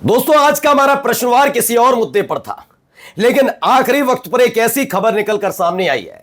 दोस्तों, आज का हमारा प्रश्नवार किसी और मुद्दे पर था, लेकिन आखिरी वक्त पर एक ऐसी खबर निकलकर सामने आई है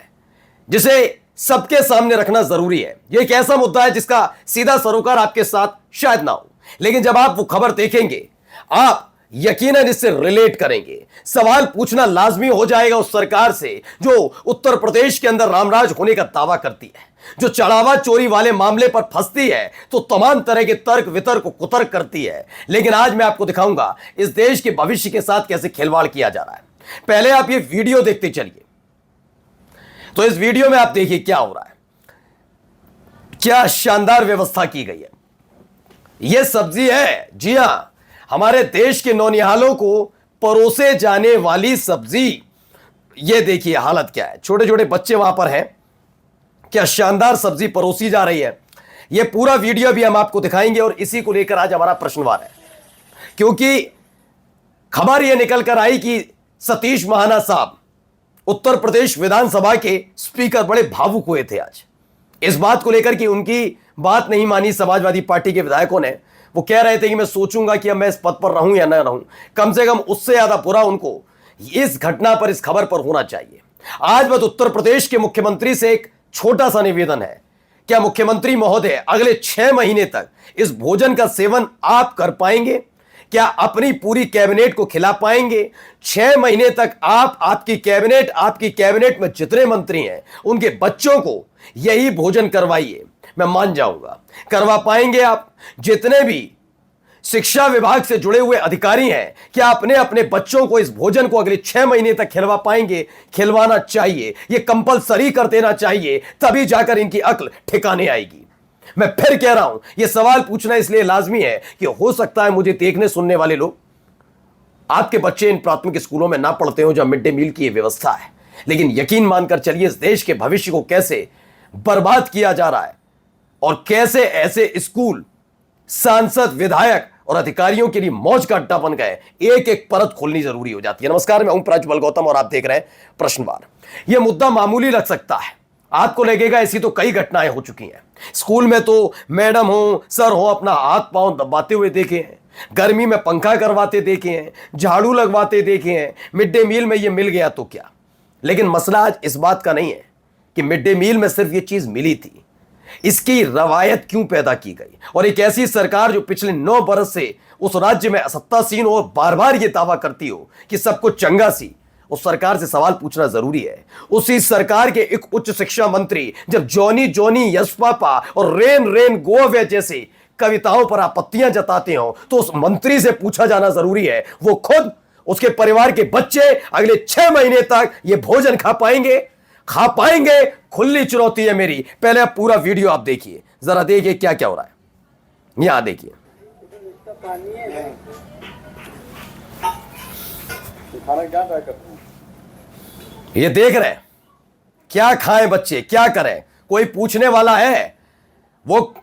जिसे सबके सामने रखना जरूरी है। यह एक ऐसा मुद्दा है जिसका सीधा सरोकार आपके साथ शायद ना हो, लेकिन जब आप वो खबर देखेंगे आप यकीनन इससे रिलेट करेंगे। सवाल पूछना लाजमी हो जाएगा उस सरकार से जो उत्तर प्रदेश के अंदर रामराज होने का दावा करती है, जो चढ़ावा चोरी वाले मामले पर फंसती है तो तमाम तरह के तर्क वितर्क को कुतर्क करती है। लेकिन आज मैं आपको दिखाऊंगा इस देश के भविष्य के साथ कैसे खिलवाड़ किया जा रहा है। पहले आप ये वीडियो देखते चलिए। तो इस वीडियो में आप देखिए क्या हो रहा है, क्या शानदार व्यवस्था की गई है। यह सब्जी है, जी हां, हमारे देश के नौनिहालों को परोसे जाने वाली सब्जी। यह देखिए हालत क्या है, छोटे छोटे बच्चे वहां पर हैं, क्या शानदार सब्जी परोसी जा रही है। यह पूरा वीडियो भी हम आपको दिखाएंगे और इसी को लेकर आज हमारा प्रश्नवार है, क्योंकि खबर यह निकल कर आई कि सतीश महाना साहब उत्तर प्रदेश विधानसभा के स्पीकर बड़े भावुक हुए थे आज इस बात को लेकर कि उनकी बात नहीं मानी समाजवादी पार्टी के विधायकों ने। वो कह रहे थे कि मैं सोचूंगा कि अब मैं इस पद पर रहूं या ना रहूं। कम से कम उससे ज्यादा बुरा उनको इस घटना पर, इस खबर पर होना चाहिए। आज बस उत्तर प्रदेश के मुख्यमंत्री से एक छोटा सा निवेदन है, क्या मुख्यमंत्री महोदय अगले 6 महीने तक इस भोजन का सेवन आप कर पाएंगे? क्या अपनी पूरी कैबिनेट को खिला पाएंगे? 6 महीने तक आप, आपकी कैबिनेट में जितने मंत्री हैं उनके बच्चों को यही भोजन करवाइए, मैं मान जाऊंगा। करवा पाएंगे आप? जितने भी शिक्षा विभाग से जुड़े हुए अधिकारी हैं, क्या अपने अपने बच्चों को इस भोजन को अगले 6 महीने तक खिलवा पाएंगे? खिलवाना चाहिए, यह कंपलसरी कर देना चाहिए, तभी जाकर इनकी अक्ल ठिकाने आएगी। मैं फिर कह रहा हूं, यह सवाल पूछना इसलिए लाजमी है कि हो सकता है मुझे देखने सुनने वाले लोग आपके बच्चे इन प्राथमिक स्कूलों में ना पढ़ते हो जहां मिड डे मील की यह व्यवस्था है, लेकिन यकीन मानकर चलिए इस देश के भविष्य को कैसे बर्बाद किया जा रहा है और कैसे ऐसे स्कूल सांसद, विधायक और अधिकारियों के लिए मौज का अड्डा बन गए। एक एक परत खोलनी जरूरी हो जाती है। नमस्कार, मैं हूं प्रज्वल गौतम और आप देख रहे हैं प्रश्नवार। यह मुद्दा मामूली लग सकता है, आपको लगेगा ऐसी तो कई घटनाएं हो चुकी हैं। स्कूल में तो मैडम हो, सर हो, अपना हाथ पांव दबाते हुए देखे हैं, गर्मी में पंखा करवाते देखे हैं, झाड़ू लगवाते देखे हैं, मिड डे मील में यह मिल गया तो क्या। लेकिन मसला आज इस बात का नहीं है कि मिड डे मील में सिर्फ यह चीज मिली थी, इसकी रवायत क्यों पैदा की गई। और एक ऐसी सरकार जो पिछले 9 बरस से उस राज्य में असत्तासीन हो और बार बार यह दावा करती हो कि सब कुछ चंगा सी, उस सरकार से सवाल पूछना जरूरी है। उसी सरकार के एक उच्च शिक्षा मंत्री जब जॉनी जॉनी यस पापा और रेन रेन गो अवे जैसे कविताओं पर आपत्तियां जताते हो तो उस मंत्री से पूछा जाना जरूरी है, वो खुद, उसके परिवार के बच्चे अगले 6 महीने तक ये भोजन खा पाएंगे? खुली चुनौती है मेरी। पहले आप पूरा वीडियो आप देखिए, जरा देखिए क्या क्या हो रहा है। यहां देखिए, ये देख रहे हैं क्या खाएं बच्चे, क्या करें, कोई पूछने वाला है? वो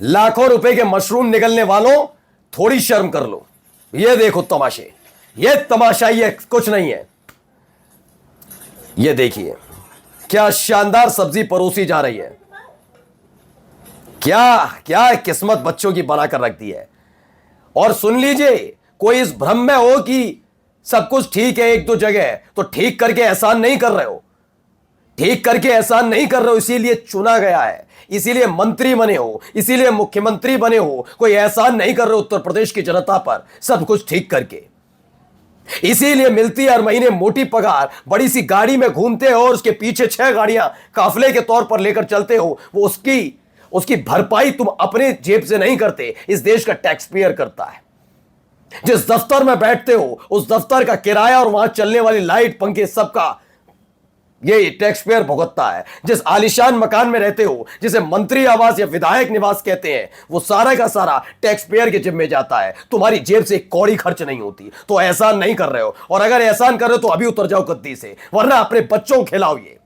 लाखों रुपए के मशरूम निगलने वालों, थोड़ी शर्म कर लो। ये देखो तमाशे, ये तमाशा, ये कुछ नहीं है। ये देखिए क्या शानदार सब्जी परोसी जा रही है, क्या क्या किस्मत बच्चों की बनाकर रख दी है। और सुन लीजिए, कोई इस भ्रम में हो कि सब कुछ ठीक है एक दो जगह, तो ठीक करके एहसान नहीं कर रहे हो, ठीक करके एहसान नहीं कर रहे हो, इसीलिए चुना गया है, इसीलिए मंत्री बने हो, इसीलिए मुख्यमंत्री बने हो। कोई एहसान नहीं कर रहे हो उत्तर प्रदेश की जनता पर सब कुछ ठीक करके, इसीलिए मिलती है हर महीने मोटी पगार, बड़ी सी गाड़ी में घूमते हो और उसके पीछे 6 गाड़ियां काफिले के तौर पर लेकर चलते हो। वो उसकी भरपाई तुम अपने जेब से नहीं करते, इस देश का टैक्स पेयर करता है। जिस दफ्तर में बैठते हो उस दफ्तर का किराया और वहां चलने वाली लाइट पंखे सबका ये टैक्स पेयर भुगतता है। जिस आलीशान मकान में रहते हो, जिसे मंत्री आवास या विधायक निवास कहते हैं, वो सारा का सारा टैक्स पेयर के जिम्मे जाता है। तुम्हारी जेब से एक कौड़ी खर्च नहीं होती, तो एहसान नहीं कर रहे हो। और अगर एहसान कर रहे हो तो अभी उतर जाओ गद्दी से, वरना अपने बच्चों को खिलाओ। ये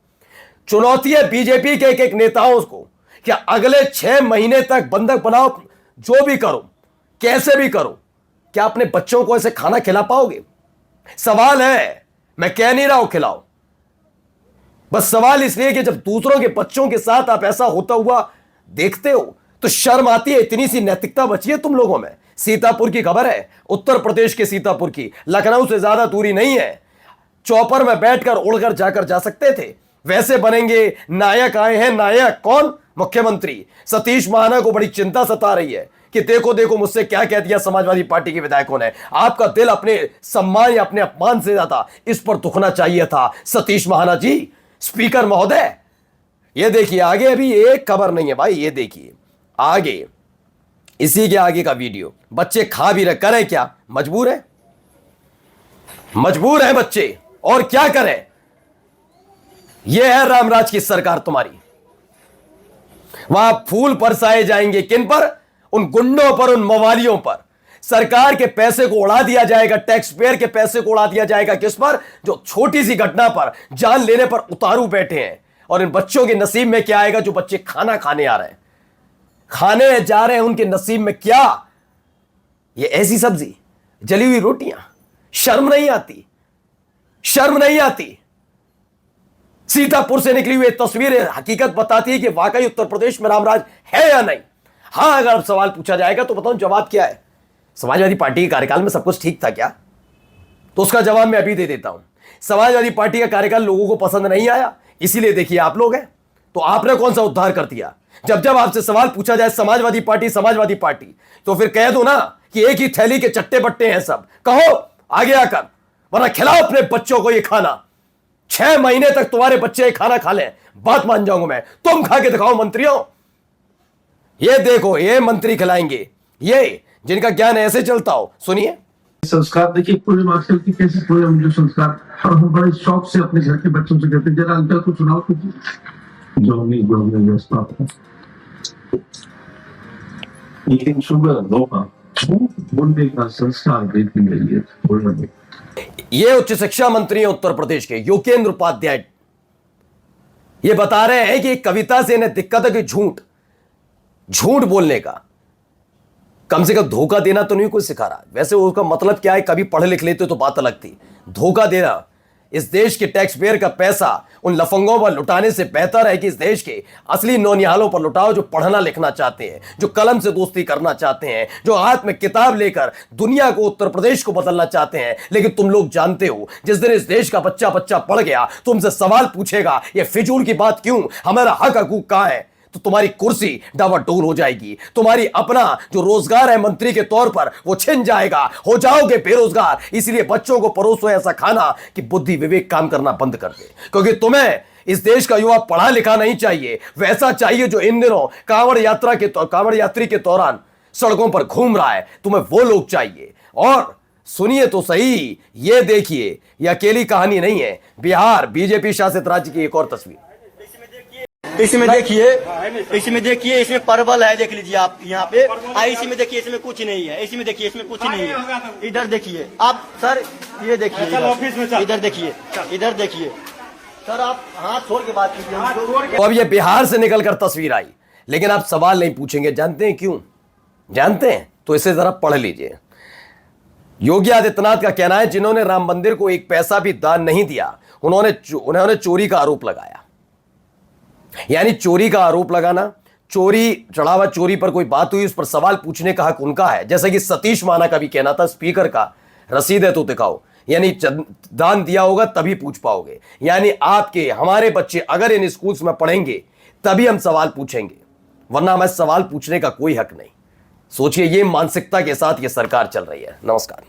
चुनौती है बीजेपी के एक नेताओं को, क्या अगले 6 महीने तक बंधक बनाओ, जो भी करो, कैसे भी करो, क्या अपने बच्चों को ऐसे खाना खिला पाओगे? सवाल है, मैं कह नहीं रहा हूं खिलाओ, बस सवाल इसलिए कि जब दूसरों के बच्चों के साथ आप ऐसा होता हुआ देखते हो तो शर्म आती है। इतनी सी नैतिकता बची है तुम लोगों में, सीतापुर की खबर है, उत्तर प्रदेश के सीतापुर की, लखनऊ से ज्यादा दूरी नहीं है। चौपर में बैठकर उड़कर जाकर जा सकते थे। वैसे बनेंगे नायक। आए हैं नायक। कौन? मुख्यमंत्री सतीश महाना को बड़ी चिंता सता रही है कि देखो देखो मुझसे क्या कह दिया समाजवादी पार्टी के विधायकों ने। आपका दिल अपने सम्मान या अपने अपमान से ज्यादा इस पर दुखना चाहिए था सतीश महाना जी। स्पीकर महोदय, ये देखिए आगे अभी एक खबर नहीं है भाई, ये देखिए आगे, इसी के आगे का वीडियो। बच्चे खा भी रहे, करें क्या? मजबूर है, मजबूर है बच्चे, और क्या करें? यह है रामराज की सरकार तुम्हारी। वहां फूल बरसाए जाएंगे, किन पर? उन गुंडों पर, उन मवालियों पर। सरकार के पैसे को उड़ा दिया जाएगा, टैक्स पेयर के पैसे को उड़ा दिया जाएगा। किस पर? जो छोटी सी घटना पर जान लेने पर उतारू बैठे हैं। और इन बच्चों के नसीब में क्या आएगा? जो बच्चे खाना खाने आ रहे हैं, खाने जा रहे हैं, उनके नसीब में क्या? ये ऐसी सब्जी, जली हुई रोटियां। शर्म नहीं आती? शर्म नहीं आती? सीतापुर से निकली हुई तस्वीरें हकीकत बताती है कि वाकई उत्तर प्रदेश में रामराज है या नहीं। हां, अगर सवाल पूछा जाएगा तो बताऊं जवाब क्या है। समाजवादी पार्टी के कार्यकाल में सब कुछ ठीक था क्या? तो उसका जवाब मैं अभी दे देता हूं। समाजवादी पार्टी का कार्यकाल लोगों को पसंद नहीं आया, इसीलिए देखिए आप लोग हैं। तो आपने कौन सा उद्धार कर दिया? जब जब आपसे सवाल पूछा जाए समाजवादी पार्टी समाजवादी पार्टी, तो फिर कह दो ना कि एक ही थैली के चट्टे बट्टे हैं सब। कहो आगे आकर, वरना खिलाओ अपने बच्चों को ये खाना। 6 महीने तक तुम्हारे बच्चे खाना खा लें, बात मान जाऊंगा मैं। तुम खा के दिखाओ मंत्रियों। ये देखो, ये मंत्री खिलाएंगे, ये जिनका ज्ञान ऐसे चलता हो। सुनिए। संस्कार देखिए पूरे मास्टर की कैसे पूरे हम जो संस्कार, और हम बड़े शौक से अपने घर के बच्चों से कहते हैं जरा अंकल को सुनाओ कुछ जो हमें व्यवस्था लेकिन सुबह दोपहर बोलने का संस्कार देखने के लिए बोलने। ये उच्च शिक्षा मंत्री हैं उत्तर प्रदेश के योगेंद्र उपाध्याय। ये बता रहे हैं कि कविता से इन्हें दिक्कत है कि झूठ बोलने का, कम से कम धोखा देना तो नहीं कोई सिखा रहा। वैसे उसका मतलब क्या है, कभी पढ़ लिख लेते तो बात अलग थी। धोखा देना, इस देश के टैक्स पेयर का पैसा उन लफंगों पर लुटाने से बेहतर है कि इस देश के असली नौनिहालों पर लुटाओ, जो पढ़ना लिखना चाहते हैं, जो कलम से दोस्ती करना चाहते हैं, जो हाथ में किताब लेकर दुनिया को, उत्तर प्रदेश को बदलना चाहते हैं। लेकिन तुम लोग जानते हो, जिस दिन इस देश का बच्चा पढ़ गया, तुमसे सवाल पूछेगा ये फिजूल की बात क्यों, हमारा हक हकूक कहां है, तो तुम्हारी कुर्सी डावाडोल हो जाएगी। तुम्हारी अपना जो रोजगार है मंत्री के तौर पर, वो छिन जाएगा, हो जाओगे बेरोजगार। इसलिए बच्चों को परोसो ऐसा खाना कि बुद्धि विवेक काम करना बंद कर दे। क्योंकि तुम्हें इस देश का युवा पढ़ा लिखा नहीं चाहिए, वैसा चाहिए जो इन दिनों कांवड़ यात्री के दौरान सड़कों पर घूम रहा है। तुम्हें वो लोग चाहिए। और सुनिए तो सही, ये देखिए, ये अकेली कहानी नहीं है। बिहार बीजेपी शासित राज्य की एक और तस्वीर। इसमें देखिए, इसमें परवल है, देख लीजिए आप यहाँ पे। इसमें देखिए, इसमें कुछ नहीं है। इसमें देखिए, इसमें कुछ नहीं है। इधर देखिए आप सर, ये देखिए, इधर देखिए, इधर देखिए सर, आप हाथ छोड़ के बात कीजिए। तो अब ये बिहार से निकलकर तस्वीर आई, लेकिन आप सवाल नहीं पूछेंगे। जानते हैं क्यों? जानते हैं? तो इसे जरा पढ़ लीजिए। योगी आदित्यनाथ का कहना है, जिन्होंने राम मंदिर को एक पैसा भी दान नहीं दिया, उन्होंने चोरी का आरोप लगाया। यानी चोरी का आरोप लगाना, चोरी, चढ़ावा चोरी पर कोई बात हुई, उस पर सवाल पूछने का हक उनका है। जैसे कि सतीश महाना का भी कहना था, स्पीकर का रसीद है तो दिखाओ, यानी दान दिया होगा तभी पूछ पाओगे। यानी आपके हमारे बच्चे अगर इन स्कूल्स में पढ़ेंगे तभी हम सवाल पूछेंगे, वरना हमें सवाल पूछने का कोई हक नहीं। सोचिए, ये मानसिकता के साथ ये सरकार चल रही है। नमस्कार।